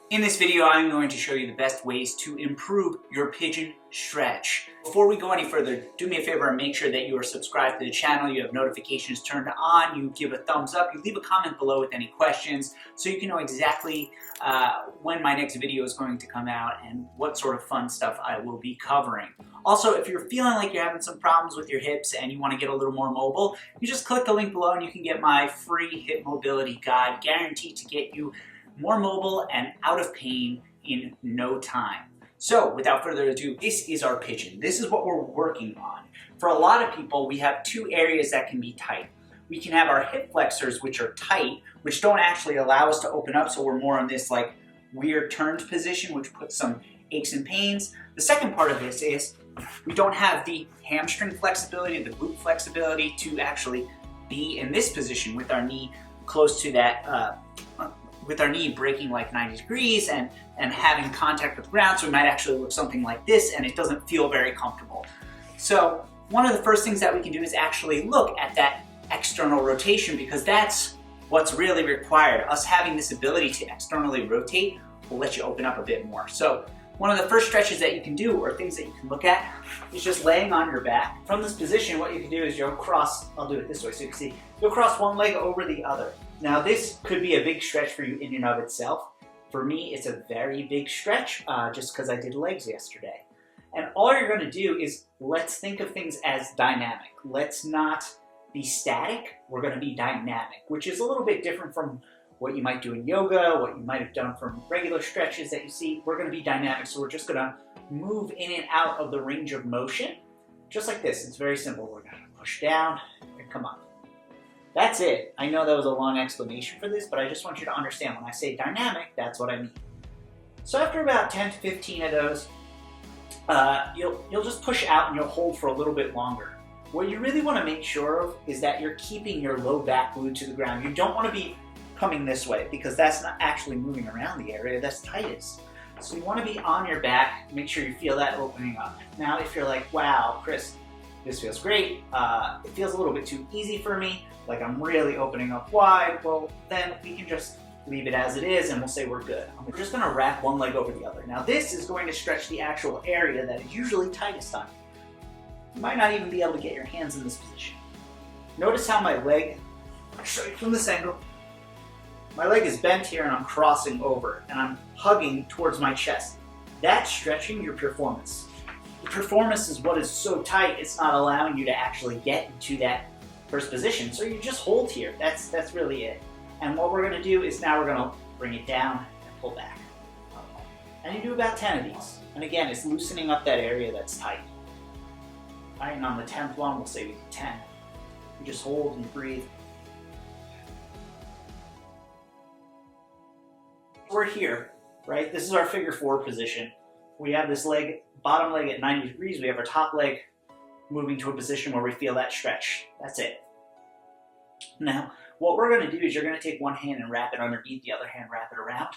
In this video, I'm going to show you the best ways to improve your pigeon stretch. Before we go any further, do me a favor and make sure that you are subscribed to the channel, you have notifications turned on, you give a thumbs up, you leave a comment below with any questions so you can know exactly when my next video is going to come out and what sort of fun stuff I will be covering. Also, if you're feeling like you're having some problems with your hips and you want to get a little more mobile, you just click the link below and you can get my free hip mobility guide, guaranteed to get you more mobile and out of pain in no time. So without further ado, this is our pigeon. This is what we're working on. For a lot of people, we have two areas that can be tight. We can have our hip flexors, which are tight, which don't actually allow us to open up, so we're more in this like weird turned position, which puts some aches and pains. The second part of this is we don't have the hamstring flexibility, the glute flexibility to actually be in this position with our knee close to that with our knee breaking like 90 degrees and having contact with the ground, so it might actually look something like this and it doesn't feel very comfortable. So one of the first things that we can do is actually look at that external rotation, because that's what's really required. Us having this ability to externally rotate will let you open up a bit more. So one of the first stretches that you can do, or things that you can look at, is just laying on your back. From this position, what you can do is you'll cross, I'll do it this way so you can see, you'll cross one leg over the other. Now this could be a big stretch for you in and of itself. For me, it's a very big stretch just because I did legs yesterday. And all you're going to do is, let's think of things as dynamic. Let's not be static, we're going to be dynamic, which is a little bit different from what you might do in yoga, what you might have done from regular stretches that you see. We're going to be dynamic, so we're just going to move in and out of the range of motion, just like this. It's very simple. We're going to push down and come up. That's it. I know that was a long explanation for this, but I just want you to understand when I say dynamic, that's what I mean. So after about 10 to 15 of those, you'll just push out and you'll hold for a little bit longer. What you really want to make sure of is that you're keeping your low back glued to the ground. You don't want to be coming this way because that's not actually moving around the area that's tightest. So you want to be on your back, make sure you feel that opening up. Now if you're like, wow, Chris, this feels great, it feels a little bit too easy for me, like I'm really opening up wide, well then we can just leave it as it is and we'll say we're good. We're just going to wrap one leg over the other. Now this is going to stretch the actual area that is usually tightest on you. You might not even be able to get your hands in this position. Notice how my leg, I'll show you from this angle, my leg is bent here and I'm crossing over and I'm hugging towards my chest. That's stretching your piriformis. The piriformis is what is so tight, it's not allowing you to actually get into that first position. So you just hold here. That's really it. And what we're going to do is now we're going to bring it down and pull back. And you do about 10 of these. And again, it's loosening up that area that's tight. All right, and on the 10th one, we'll say we do 10. You just hold and breathe. We're here, right? This is our figure 4 position. We have this leg, bottom leg at 90 degrees. We have our top leg moving to a position where we feel that stretch. That's it. Now, what we're going to do is you're going to take one hand and wrap it underneath, the other hand wrap it around,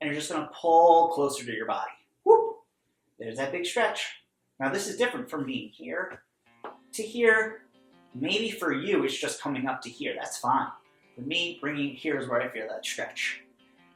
and you're just going to pull closer to your body. Whoop! There's that big stretch. Now this is different from being here to here. Maybe for you it's just coming up to here. That's fine. For me, bringing it here is where I feel that stretch.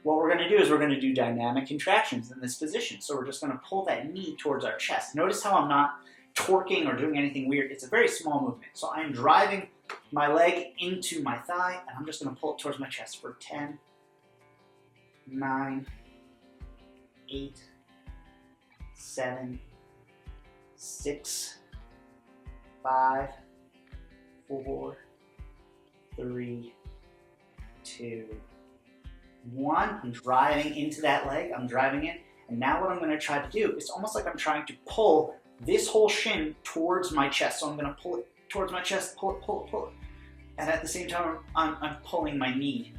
What we're going to do is we're going to do dynamic contractions in this position. So we're just going to pull that knee towards our chest. Notice how I'm not torquing or doing anything weird. It's a very small movement. So I'm driving my leg into my thigh and I'm just going to pull it towards my chest for 10, 9, 8, 7, 6, 5, 4, 3, 2, 1. I'm driving into that leg. I'm driving it. And now what I'm going to try to do, it's almost like I'm trying to pull this whole shin towards my chest. So I'm going to pull it towards my chest, pull it, pull it, pull it. And at the same time, I'm pulling my knee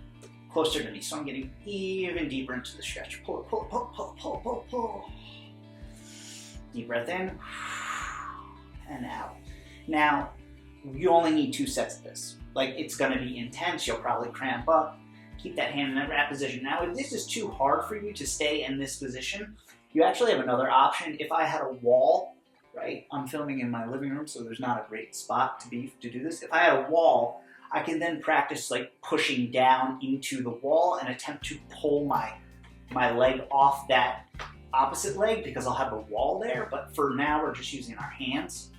closer to me. So I'm getting even deeper into the stretch. Pull it, pull it, pull it, pull it, pull it, pull it, pull. Deep breath in and out. Now, you only need 2 sets of this. Like, it's going to be intense. You'll probably cramp up. Keep that hand in that wrap position. Now, if this is too hard for you to stay in this position, you actually have another option. If I had a wall, right? I'm filming in my living room, so there's not a great spot to do this. If I had a wall, I can then practice like pushing down into the wall and attempt to pull my my leg off that opposite leg because I'll have a wall there, but for now we're just using our hands.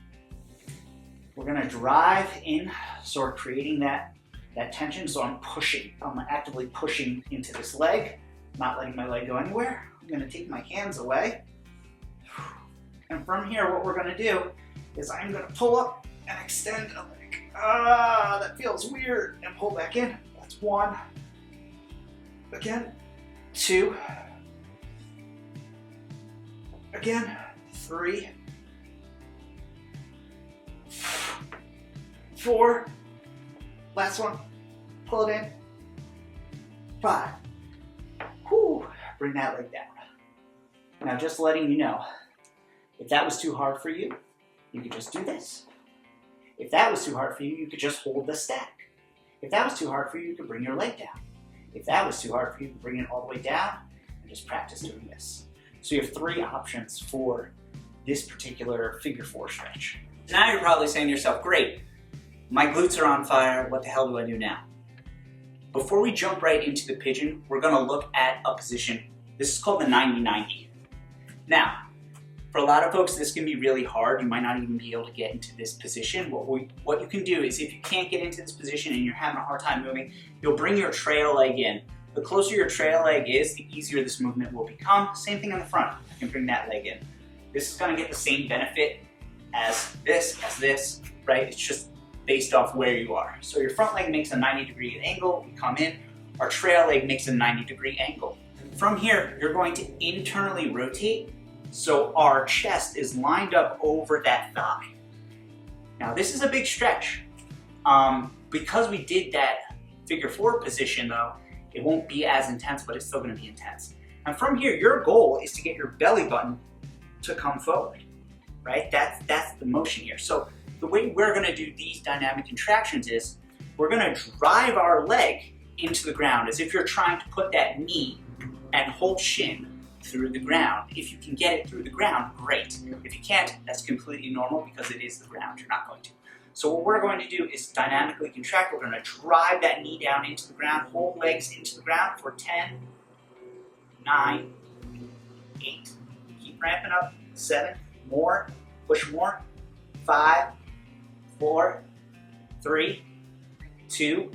We're gonna drive in, so we're creating that tension, so I'm pushing. I'm actively pushing into this leg, not letting my leg go anywhere. I'm gonna take my hands away. And from here, what we're gonna do is I'm gonna pull up and extend a leg. That feels weird. And pull back in. That's 1. Again, 2. Again, 3. 4. Last one. Pull it in. 5. Whew. Bring that leg down. Now, just letting you know, if that was too hard for you, you could just do this. If that was too hard for you, you could just hold the stack. If that was too hard for you, you could bring your leg down. If that was too hard for you, you could bring it all the way down and just practice doing this. So you have 3 options for this particular figure 4 stretch. Now you're probably saying to yourself, great, my glutes are on fire, what the hell do I do now? Before we jump right into the pigeon, we're gonna look at a position. This is called the 90-90. Now, for a lot of folks, this can be really hard. You might not even be able to get into this position. What you can do is, if you can't get into this position and you're having a hard time moving, you'll bring your trail leg in. The closer your trail leg is, the easier this movement will become. Same thing on the front. You can bring that leg in. This is gonna get the same benefit as this, right? It's just based off where you are. So your front leg makes a 90-degree angle. We come in. Our trail leg makes a 90-degree angle. From here, you're going to internally rotate so our chest is lined up over that thigh. Now this is a big stretch. Because we did that figure 4 position though, it won't be as intense, but it's still gonna be intense. And from here, your goal is to get your belly button to come forward, right? That's the motion here. So the way we're gonna do these dynamic contractions is, we're gonna drive our leg into the ground as if you're trying to put that knee and whole shin through the ground. If you can get it through the ground, great. If you can't, that's completely normal because it is the ground. You're not going to. So what we're going to do is dynamically contract. We're going to drive that knee down into the ground, hold legs into the ground for 10, 9, 8. Keep ramping up. 7, more, push more. 5, 4, 3, 2,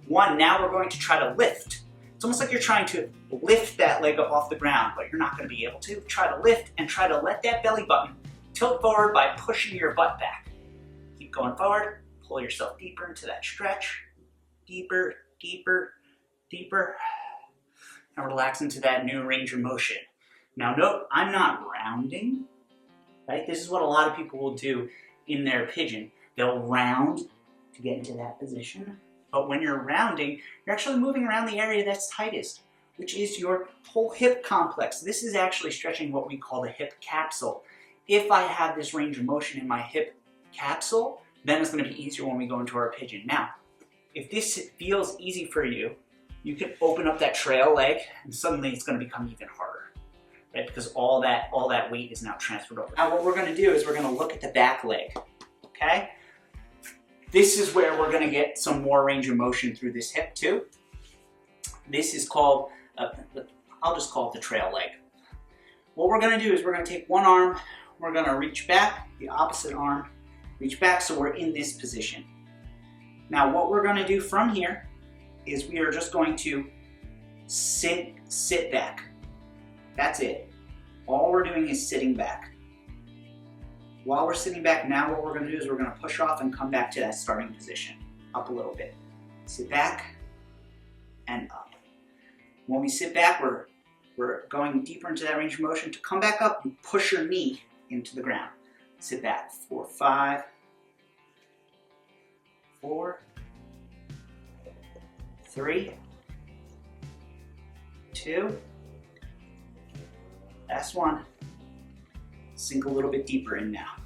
1. Now we're going to try to lift. It's almost like you're trying to lift that leg up off the ground, but you're not going to be able to. Try to lift and try to let that belly button tilt forward by pushing your butt back. Keep going forward. Pull yourself deeper into that stretch. Deeper, deeper, deeper. And relax into that new range of motion. Now note, I'm not rounding, right? This is what a lot of people will do in their pigeon. They'll round to get into that position. But when you're rounding, you're actually moving around the area that's tightest, which is your whole hip complex. This is actually stretching what we call the hip capsule. If I have this range of motion in my hip capsule, then it's going to be easier when we go into our pigeon. Now, if this feels easy for you, you can open up that trail leg and suddenly it's going to become even harder, right? Because all that weight is now transferred over. Now what we're going to do is we're going to look at the back leg, okay? This is where we're going to get some more range of motion through this hip too. This is called, I'll just call it the trail leg. What we're going to do is we're going to take one arm, we're going to reach back, the opposite arm, reach back so we're in this position. Now what we're going to do from here is we are just going to sit back. That's it. All we're doing is sitting back. While we're sitting back, now what we're going to do is we're going to push off and come back to that starting position. Up a little bit. Sit back and up. When we sit back, we're going deeper into that range of motion. To come back up, you push your knee into the ground. Sit back. 4, 5, 4, 3, 2, last one. Sink a little bit deeper in now.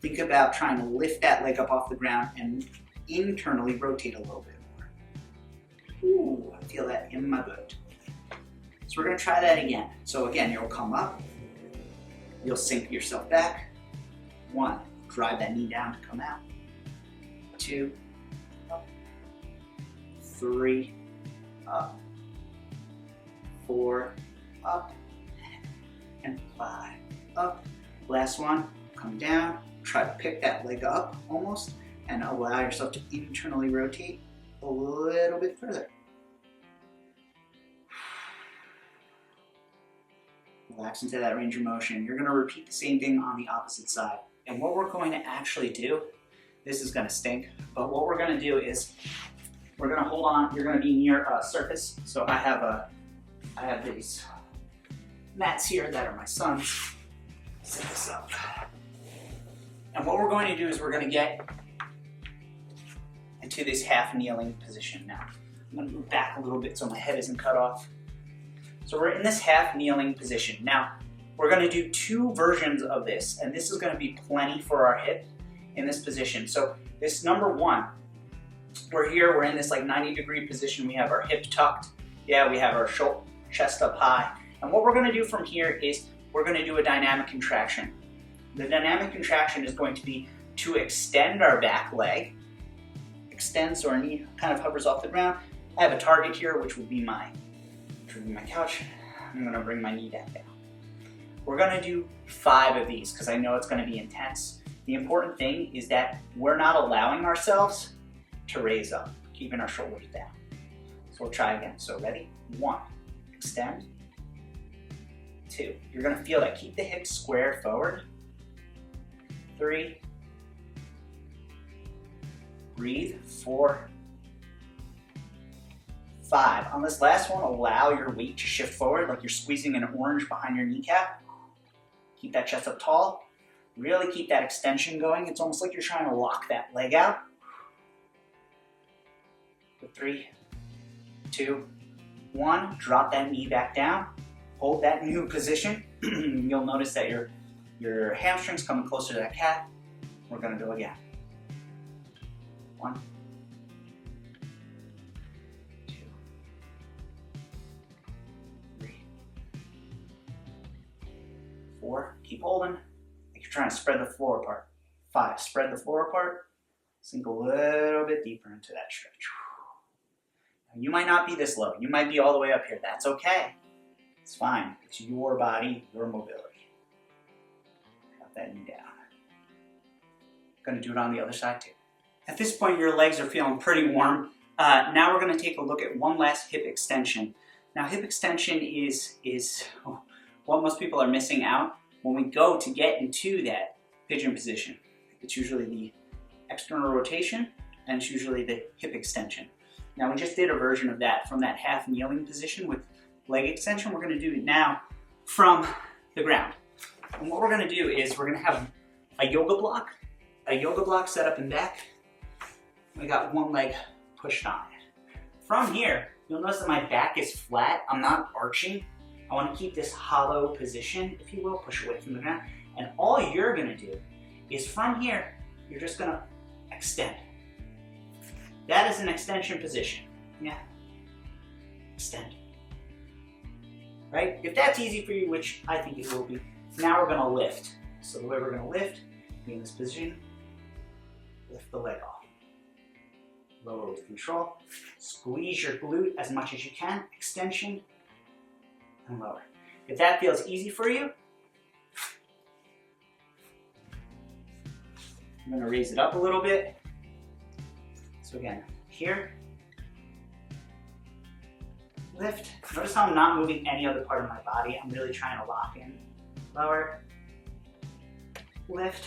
Think about trying to lift that leg up off the ground and internally rotate a little bit more. Ooh, I feel that in my butt. So we're going to try that again. So again, you'll come up, you'll sink yourself back. 1, drive that knee down to come out. 2, up. 3, up. 4, up, and 5, up. Last one, come down, try to pick that leg up almost, and allow yourself to internally rotate a little bit further. Relax into that range of motion. You're gonna repeat the same thing on the opposite side. And what we're going to actually do, this is gonna stink, but what we're gonna do is, we're gonna hold on, you're gonna be near a surface. So I have these mats here that are my son's. Set this up. And what we're going to do is we're gonna get into this half kneeling position now. I'm gonna move back a little bit so my head isn't cut off. So we're in this half kneeling position. Now, we're gonna do 2 versions of this, and this is gonna be plenty for our hip in this position. So this number 1, we're here, we're in this like 90-degree position. We have our hip tucked. Yeah, we have our chest up high. And what we're gonna do from here is we're gonna do a dynamic contraction. The dynamic contraction is going to be to extend our back leg. Extend so our knee kind of hovers off the ground. I have a target here, which would be my couch. I'm gonna bring my knee down. We're gonna do 5 of these because I know it's gonna be intense. The important thing is that we're not allowing ourselves to raise up, keeping our shoulders down. So we'll try again. So ready? 1, extend. 2, you're gonna feel that. Keep the hips square forward. 3, breathe. 4, 5. On this last one, allow your weight to shift forward like you're squeezing an orange behind your kneecap. Keep that chest up tall. Really keep that extension going. It's almost like you're trying to lock that leg out. 3, 2, 1. Drop that knee back down. Hold that new position. You'll notice that your hamstrings coming closer to that calf. We're gonna go again. 1, 2, 3, 4. Keep holding. Like you're trying to spread the floor apart. 5. Spread the floor apart. Sink a little bit deeper into that stretch. Now, you might not be this low. You might be all the way up here. That's okay. It's fine. It's your body, your mobility. Drop that knee down. Gonna do it on the other side too. At this point, your legs are feeling pretty warm. Now we're gonna take a look at one last hip extension. Now, hip extension is what most people are missing out when we go to get into that pigeon position. It's usually the external rotation, and it's usually the hip extension. Now, we just did a version of that from that half kneeling position with leg extension. We're gonna do it now from the ground. And what we're gonna do is we're gonna have a yoga block set up in back. We got one leg pushed on it. From here, you'll notice that my back is flat. I'm not arching. I wanna keep this hollow position, if you will, push away from the ground. And all you're gonna do is from here, you're just gonna extend. That is an extension position. Yeah, extend. Right? If that's easy for you, which I think it will be, now we're gonna lift. So the way we're gonna lift, be in this position, lift the leg off. Lower with control. Squeeze your glute as much as you can. Extension and lower. If that feels easy for you, I'm gonna raise it up a little bit. So again, here, lift. Notice how I'm not moving any other part of my body. I'm really trying to lock in. Lower, lift,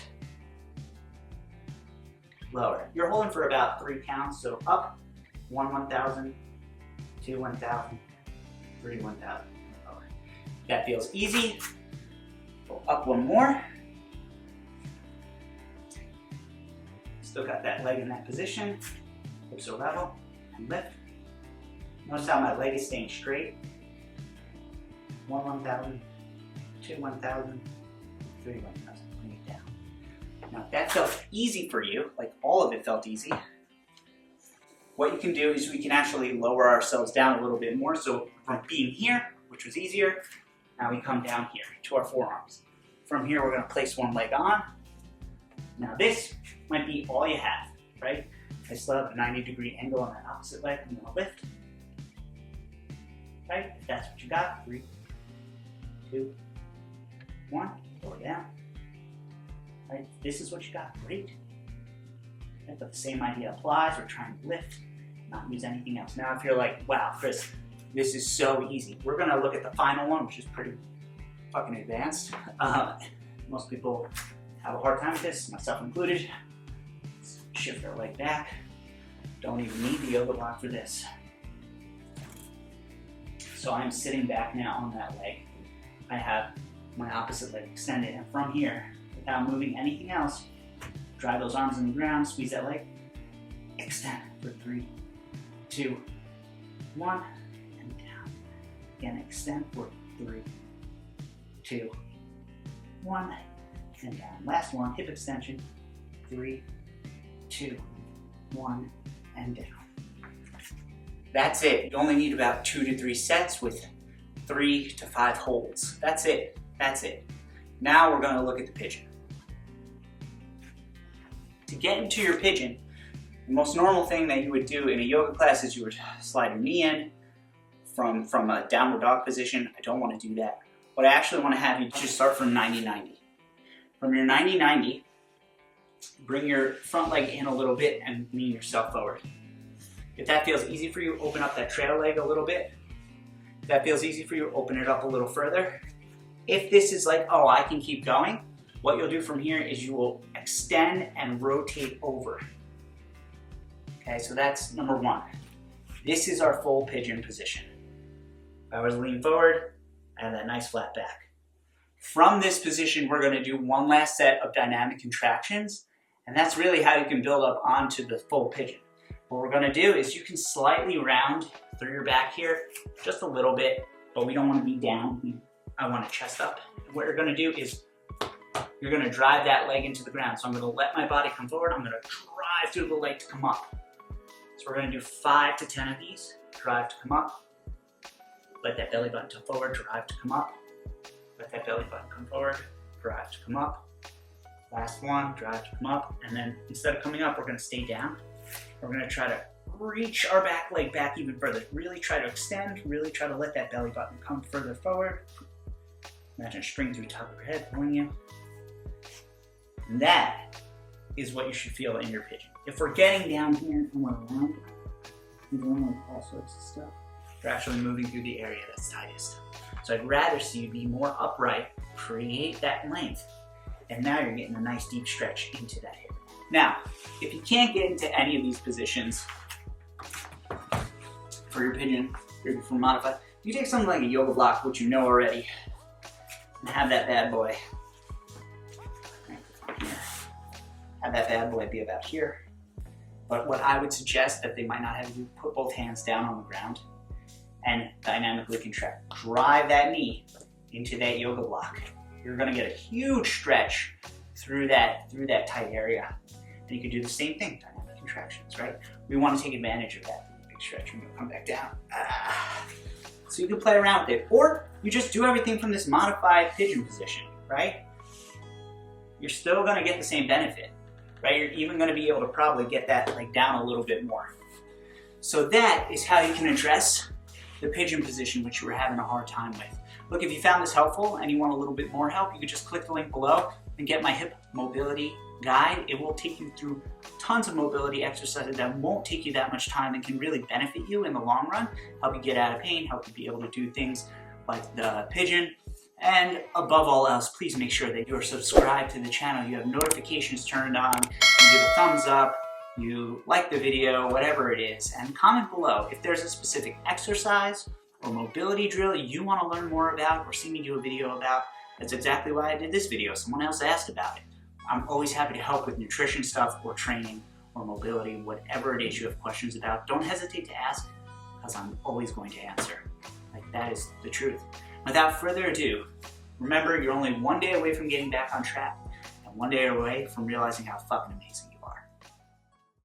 lower. You're holding for about 3 counts, so up, 1 1,000, 2 1,000, 3 1,000, lower. That feels easy. Go up one more. Still got that leg in that position. Hips are level, and lift. Notice how my leg is staying straight. 1 1,000, 2 1,000, 3 1,000. Bring it down. Now, if that felt easy for you, like all of it felt easy, what you can do is we can actually lower ourselves down a little bit more. So from being here, which was easier, now we come down here to our forearms. From here, we're going to place one leg on. Now, this might be all you have, right? I still have a 90-degree angle on that opposite leg. I'm going to lift. right? If that's what you got, 3, 2, 1, lower down. Right? This is what you got, great. Right? But the same idea applies. We're trying to lift, not use anything else. Now if you're like, wow, Chris, this is so easy. We're gonna look at the final one, which is pretty fucking advanced. Most people have a hard time with this, myself included. Let's shift our leg back. Don't even need the yoga block for this. So I'm sitting back now on that leg. I have my opposite leg extended, and from here, without moving anything else, drive those arms in the ground, squeeze that leg, extend for 3, 2, 1, and down. Again, extend for 3, 2, 1, and down. Last one, hip extension, 3, 2, 1, and down. That's it. You only need about 2 to 3 sets with 3 to 5 holds. That's it. That's it. Now we're going to look at the pigeon. To get into your pigeon, the most normal thing that you would do in a yoga class is you would slide your knee in from a downward dog position. I don't want to do that. What I actually want to have you just start from 90-90. From your 90-90, bring your front leg in a little bit and lean yourself forward. If that feels easy for you, open up that trail leg a little bit. If that feels easy for you, open it up a little further. If this is like, oh, I can keep going, what you'll do from here is you will extend and rotate over. Okay, so that's number 1. This is our full pigeon position. If I was to lean forward, I have that nice flat back. From this position, we're going to do one last set of dynamic contractions, and that's really how you can build up onto the full pigeon. What we're going to do is you can slightly round through your back here, just a little bit, but we don't want to be down. I want to chest up. And what you're going to do is you're going to drive that leg into the ground. So I'm going to let my body come forward. I'm going to drive through the leg to come up. So we're going to do 5 to 10 of these. Drive to come up. Let that belly button come forward. Drive to come up. Let that belly button come forward. Drive to come up. Last one. Drive to come up. And then instead of coming up, we're going to stay down. We're going to try to reach our back leg back even further. Really try to extend. Really try to let that belly button come further forward. Imagine a string through the top of your head pulling you. And that is what you should feel in your pigeon. If we're getting down here and we're around, we're doing like all sorts of stuff, we're actually moving through the area that's tightest. So I'd rather see you be more upright, create that length, and now you're getting a nice deep stretch into that hip. Now, if you can't get into any of these positions for your pigeon, for modified, you take something like a yoga block, which you know already, and have that bad boy. Have that bad boy be about here. But what I would suggest that they might not have you put both hands down on the ground and dynamically contract. Drive that knee into that yoga block. You're gonna get a huge stretch through that tight area. And you can do the same thing, dynamic contractions, right? We want to take advantage of that big stretch. We're gonna come back down. So you can play around with it. Or you just do everything from this modified pigeon position, right? You're still gonna get the same benefit, right? You're even gonna be able to probably get that leg down a little bit more. So that is how you can address the pigeon position, which you were having a hard time with. Look, if you found this helpful and you want a little bit more help, you can just click the link below and get my hip mobility guide. It will take you through tons of mobility exercises that won't take you that much time and can really benefit you in the long run, help you get out of pain, help you be able to do things like the pigeon. And above all else, please make sure that you're subscribed to the channel. You have notifications turned on, you give a thumbs up, you like the video, whatever it is, and comment below if there's a specific exercise or mobility drill you want to learn more about or see me do a video about. That's exactly why I did this video. Someone else asked about it. I'm always happy to help with nutrition stuff or training or mobility, whatever it is you have questions about. Don't hesitate to ask, because I'm always going to answer. Like, that is the truth. Without further ado, remember, you're only one day away from getting back on track and one day away from realizing how fucking amazing